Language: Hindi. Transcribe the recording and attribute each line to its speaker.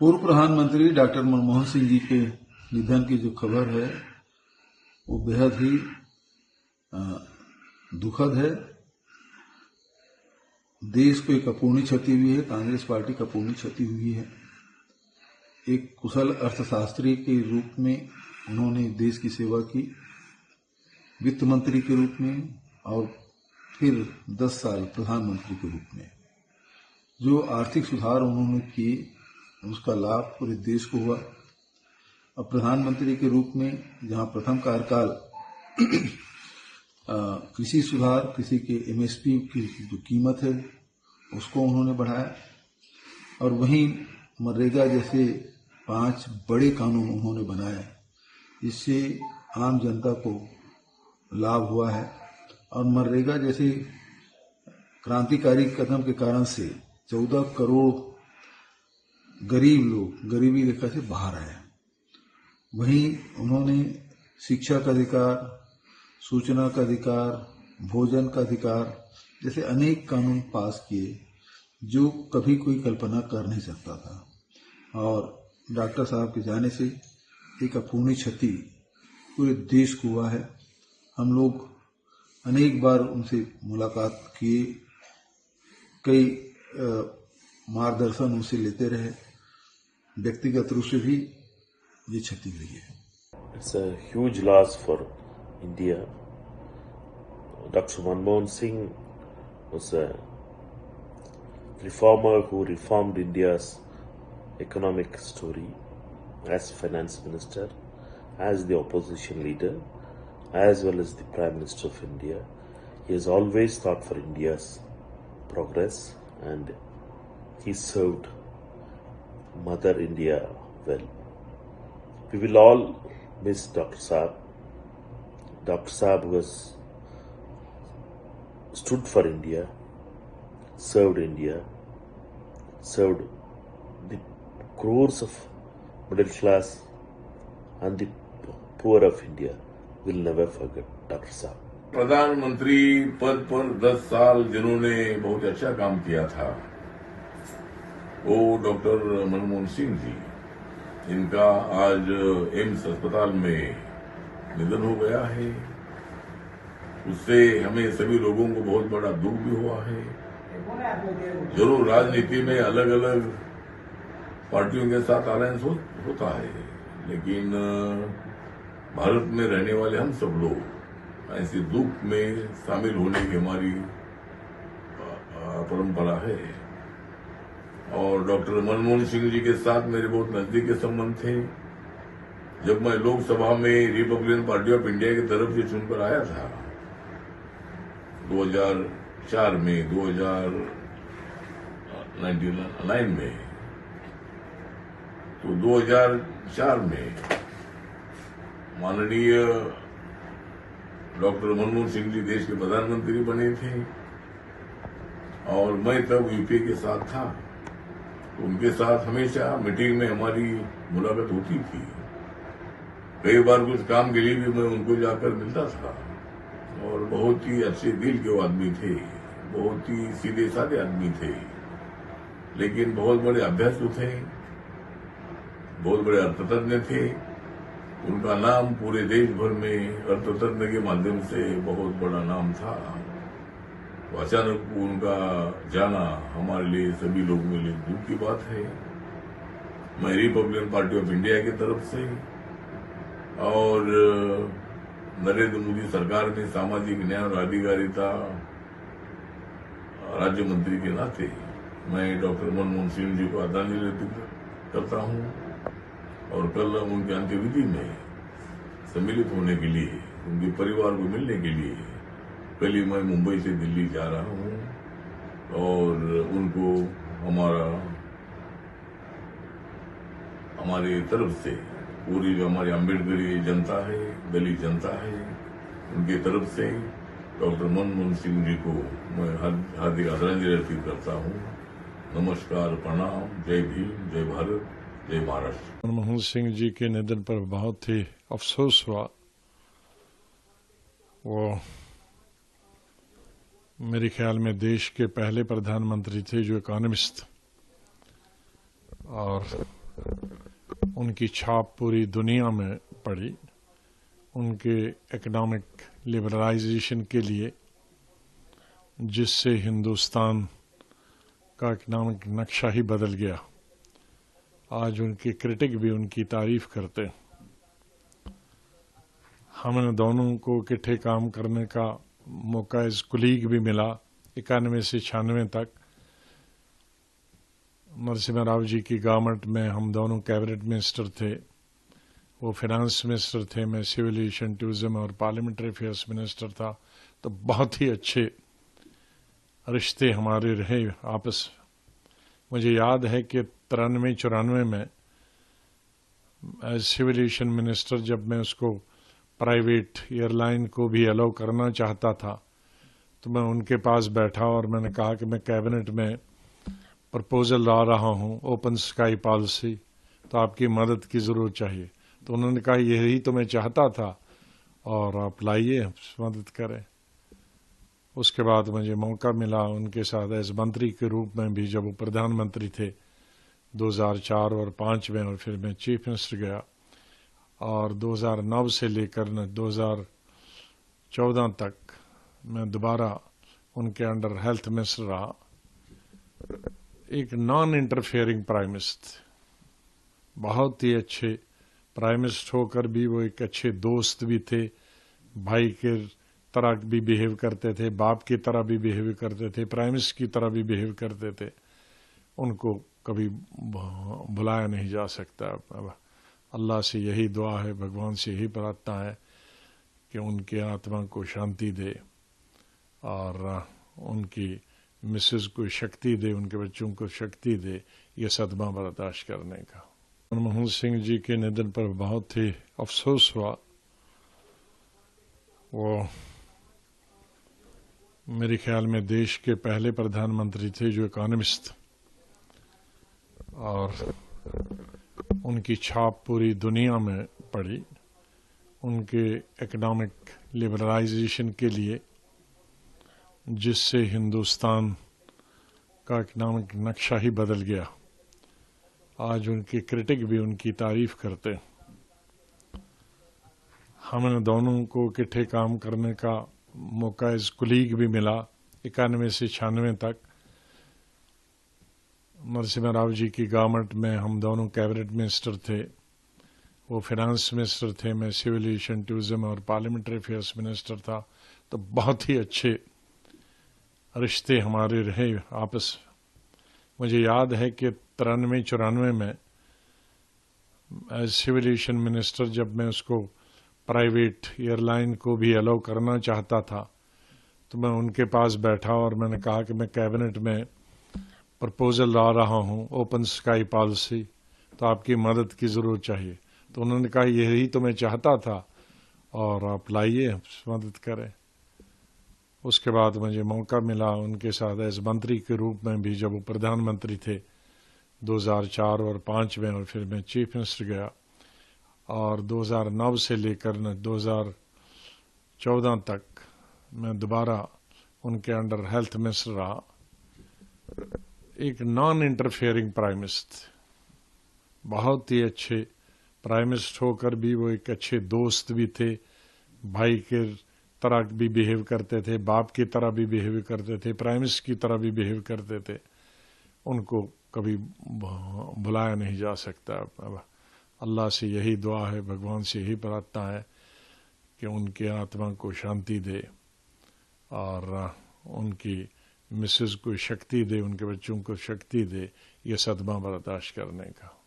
Speaker 1: पूर्व प्रधानमंत्री डॉक्टर मनमोहन सिंह जी के निधन की जो खबर है वो बेहद ही दुखद है। देश को एक अपूर्णी क्षति हुई है, कांग्रेस पार्टी को अपूर्णी क्षति हुई है। एक कुशल अर्थशास्त्री के रूप में उन्होंने देश की सेवा की, वित्त मंत्री के रूप में और फिर 10 साल प्रधानमंत्री के रूप में। जो आर्थिक सुधार उन्होंने किए उसका लाभ पूरे देश को हुआ। अब प्रधानमंत्री के रूप में जहां प्रथम कार्यकाल कृषि सुधार, कृषि के एमएसपी की जो कीमत है उसको उन्होंने बढ़ाया और वहीं मनरेगा जैसे 5 बड़े कानून उन्होंने बनाए, जिससे आम जनता को लाभ हुआ है। और मनरेगा जैसे क्रांतिकारी कदम के कारण से 14 करोड़ गरीब लोग गरीबी रेखा से बाहर आए। वहीं उन्होंने शिक्षा का अधिकार, सूचना का अधिकार, भोजन का अधिकार जैसे अनेक कानून पास किए जो कभी कोई कल्पना कर नहीं सकता था। और डॉक्टर साहब के जाने से एक अपूर्णी क्षति पूरे देश को हुआ है। हम लोग अनेक बार उनसे मुलाकात किए, कई मार्गदर्शन उनसे लेते रहे, व्यक्तिगत रूप से भी ये क्षति हुई है।
Speaker 2: It's a huge loss for India. Dr. Manmohan Singh was a reformer who reformed India's economic story as finance minister, as the opposition leader, as well as the Prime Minister of India. He has always thought for India's progress and he served Mother India well. We will all miss Dr. Saab. Dr. Saab was stood for India, served India, served the crores of middle class and the poor of India. We'll never forget Dr. Saab.
Speaker 3: प्रधानमंत्री पद पर 10 साल जिन्होंने बहुत अच्छा काम किया था वो डॉक्टर मनमोहन सिंह जी, इनका आज एम्स अस्पताल में निधन हो गया है। उससे हमें सभी लोगों को बहुत बड़ा दुख भी हुआ है। जरूर राजनीति में अलग अलग पार्टियों के साथ अलायंस होता है, लेकिन भारत में रहने वाले हम सब लोग ऐसे दुख में शामिल होने की हमारी परंपरा है। और डॉक्टर मनमोहन सिंह जी के साथ मेरे बहुत नजदीक के संबंध थे। जब मैं लोकसभा में रिपब्लिकन पार्टी ऑफ इंडिया की तरफ से चुनकर आया था 2004 में, 2009 में, तो 2004 में माननीय डॉक्टर मनमोहन सिंह जी देश के प्रधानमंत्री बने थे और मैं तब यूपीए के साथ था। तो उनके साथ हमेशा मीटिंग में हमारी मुलाकात होती थी। कई बार कुछ काम के लिए भी मैं उनको जाकर मिलता था और बहुत ही अच्छे दिल के वो आदमी थे, बहुत ही सीधे साधे आदमी थे, लेकिन बहुत बड़े अभ्यस्त थे, बहुत बड़े अर्थतज्ञ थे। उनका नाम पूरे देश भर में अर्थतज्ञ के माध्यम से बहुत बड़ा नाम था। तो अचानक उनका जाना हमारे लिए, सभी लोगों के लिए दुख की बात है। मैं रिपब्लिकन पार्टी ऑफ इंडिया की तरफ से और नरेंद्र मोदी सरकार में सामाजिक न्याय और अधिकारिता राज्य मंत्री के नाते मैं डॉक्टर मनमोहन सिंह जी को आदरांजलि अर्पित करता हूं और कल उनके अंत्यविधि में सम्मिलित होने के लिए, उनके परिवार को मिलने के लिए कल ही मैं मुंबई से दिल्ली जा रहा हूं और उनको हमारे तरफ से पूरी जो हमारी अम्बेडकरी जनता है, दलित जनता है, उनके तरफ से डॉक्टर मनमोहन सिंह जी को मैं हार्दिक आदरांजलि अर्पित करता हूं। नमस्कार, प्रणाम, जय भीम, जय भारत, जय महाराष्ट्र।
Speaker 4: मनमोहन सिंह जी के निधन पर बहुत ही अफसोस हुआ। वो मेरे ख्याल में देश के पहले प्रधानमंत्री थे जो इकोनॉमिस्ट और उनकी छाप पूरी दुनिया में पड़ी। उनके इकोनॉमिक लिबरलाइजेशन के लिए, जिससे हिंदुस्तान का इकोनॉमिक नक्शा ही बदल गया। आज उनके क्रिटिक भी उनकी तारीफ करते। हमें दोनों को इकट्ठे काम करने का मौका एज कुलीग भी मिला 91 से 96 तक। नरसिम्हा राव जी की गवर्नमेंट में हम दोनों कैबिनेट मिनिस्टर थे। वो फाइनेंस मिनिस्टर थे, मैं सिविल एविएशन, टूरिज्म और पार्लियामेंट्री अफेयर्स मिनिस्टर था। तो बहुत ही अच्छे रिश्ते हमारे रहे आपस। मुझे याद है कि 93-94 में एज सिविल एविएशन मिनिस्टर जब मैं उसको प्राइवेट एयरलाइन को भी अलाउ करना चाहता था, तो मैं उनके पास बैठा और मैंने कहा कि मैं कैबिनेट में प्रपोजल ला रहा हूं ओपन स्काई पॉलिसी, तो आपकी मदद की जरूरत चाहिए। तो उन्होंने कहा यही तो मैं चाहता था और आप लाइए, मदद करें। उसके बाद मुझे मौका मिला उनके साथ एज मंत्री के रूप में भी, जब वो प्रधानमंत्री थे 2004 और 2005 में, और फिर मैं चीफ मिनिस्टर गया। और 2009 से लेकर 2014 तक मैं दोबारा उनके अंडर हेल्थ मिनिस्टर रहा। एक नॉन इंटरफेयरिंग प्राइम मिनिस्टर, बहुत ही अच्छे प्राइम मिनिस्टर होकर भी वो एक अच्छे दोस्त भी थे। भाई के तरह भी बिहेव करते थे, बाप की तरह भी बिहेव करते थे, प्राइम मिनिस्टर की तरह भी बिहेव करते थे। उनको कभी भुलाया नहीं जा सकता। अल्लाह से यही दुआ है, भगवान से यही प्रार्थना है कि उनके आत्मा को शांति दे और उनकी मिसेज को शक्ति दे, उनके बच्चों को शक्ति दे ये सदमा बर्दाश्त करने का। मनमोहन सिंह जी के निधन पर बहुत ही अफसोस हुआ। वो मेरे ख्याल में देश के पहले प्रधानमंत्री थे जो इकोनॉमिस्ट, और उनकी छाप पूरी दुनिया में पड़ी। उनके इकोनॉमिक लिबरलाइजेशन के लिए, जिससे हिंदुस्तान का इकोनॉमिक नक्शा ही बदल गया। आज उनके क्रिटिक भी उनकी तारीफ करते। हमें दोनों को इकट्ठे काम करने का मौका एज कुलीग भी मिला 91 से 96 तक। नरसिम्हा राव जी की गवर्नमेंट में हम दोनों कैबिनेट मिनिस्टर थे। वो फाइनेंस मिनिस्टर थे, मैं सिविल एविएशन, टूरिज्म और पार्लियामेंट्री अफेयर्स मिनिस्टर था। तो बहुत ही अच्छे रिश्ते हमारे रहे आपस। मुझे याद है कि 93-94 में एज सिविल एविएशन मिनिस्टर जब मैं उसको प्राइवेट एयरलाइन को भी अलाउ करना चाहता था, तो मैं उनके पास बैठा और मैंने कहा कि मैं कैबिनेट में प्रपोजल ला रहा हूं ओपन स्काई पॉलिसी, तो आपकी मदद की जरूरत चाहिए। तो उन्होंने कहा यही तो मैं चाहता था और आप लाइए, मदद करें। उसके बाद मुझे मौका मिला उनके साथ एज मंत्री के रूप में भी, जब वो प्रधानमंत्री थे 2004 और 2005 में, और फिर मैं चीफ मिनिस्टर गया। और 2009 से लेकर 2014 तक मैं दोबारा उनके अंडर हेल्थ मिनिस्टर रहा। एक नॉन इंटरफेयरिंग प्राइम मिनिस्टर, बहुत ही अच्छे प्राइम मिनिस्टर होकर भी वो एक अच्छे दोस्त भी थे। भाई के तरह भी बिहेव करते थे, बाप की तरह भी बिहेव करते थे, प्राइम मिनिस्टर की तरह भी बिहेव करते थे। उनको कभी भुलाया नहीं जा सकता। अल्लाह से यही दुआ है, भगवान से यही प्रार्थना है कि उनके आत्मा को शांति दे और उनकी मिसेज को शक्ति दे, उनके बच्चों को शक्ति दे ये सदमा बर्दाश्त करने का।